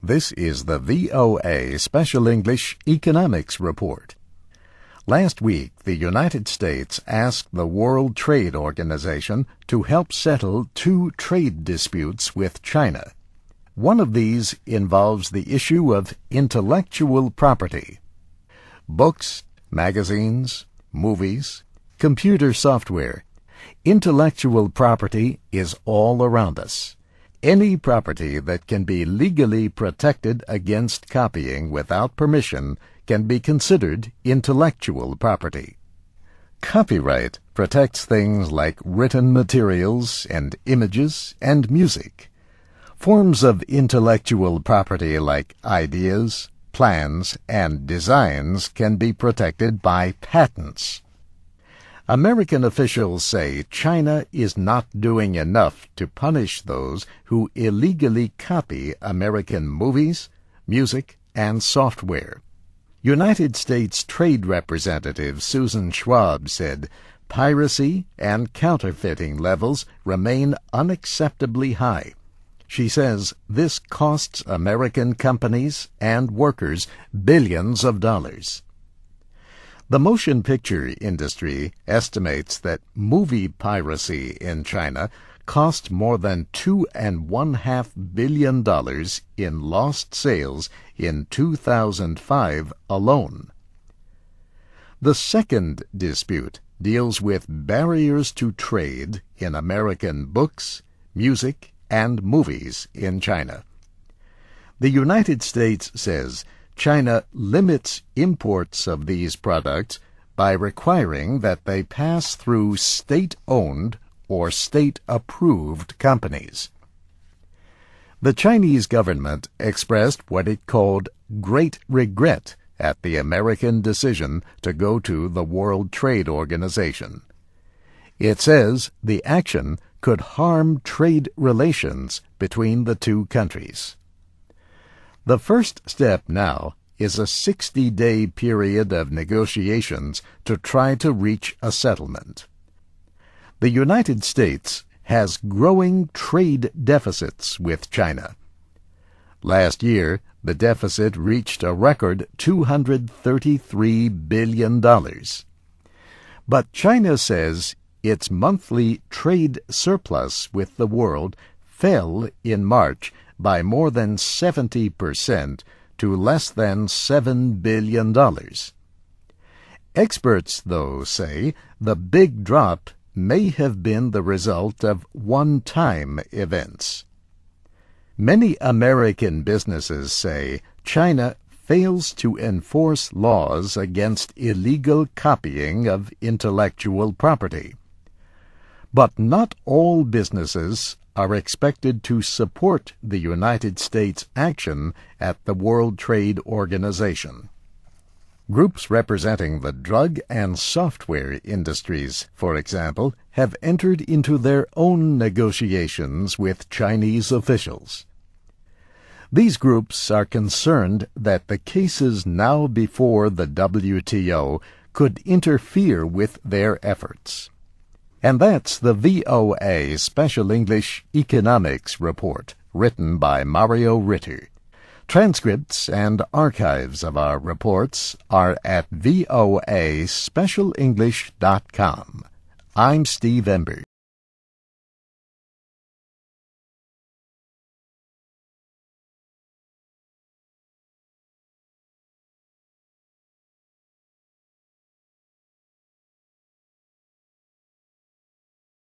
This is the VOA Special English Economics Report. Last week, the United States asked the World Trade Organization to help settle two trade disputes with China. One of these involves the issue of intellectual property. Books, magazines, movies, computer software. Intellectual property is all around us. Any property that can be legally protected against copying without permission can be considered intellectual property. Copyright protects things like written materials and images and music. Forms of intellectual property like ideas, plans, and designs can be protected by patents. American officials say China is not doing enough to punish those who illegally copy American movies, music, and software. United States Trade Representative Susan Schwab said piracy and counterfeiting levels remain unacceptably high. She says this costs American companies and workers billions of dollars. The motion picture industry estimates that movie piracy in China cost more than $2.5 billion in lost sales in 2005 alone. The second dispute deals with barriers to trade in American books, music, and movies in China. The United States says China limits imports of these products by requiring that they pass through state-owned or state-approved companies. The Chinese government expressed what it called great regret at the American decision to go to the World Trade Organization. It says the action could harm trade relations between the two countries. The first step now is a 60-day period of negotiations to try to reach a settlement. The United States has growing trade deficits with China. Last year, the deficit reached a record $233 billion. But China says its monthly trade surplus with the world fell in March by more than 70% to less than $7 billion. Experts, though, say the big drop may have been the result of one-time events. Many American businesses say China fails to enforce laws against illegal copying of intellectual property. But not all businesses are expected to support the United States' action at the World Trade Organization. Groups representing the drug and software industries, for example, have entered into their own negotiations with Chinese officials. These groups are concerned that the cases now before the WTO could interfere with their efforts. And that's the VOA Special English Economics Report, written by Mario Ritter. Transcripts and archives of our reports are at voaspecialenglish.com. I'm Steve Ember.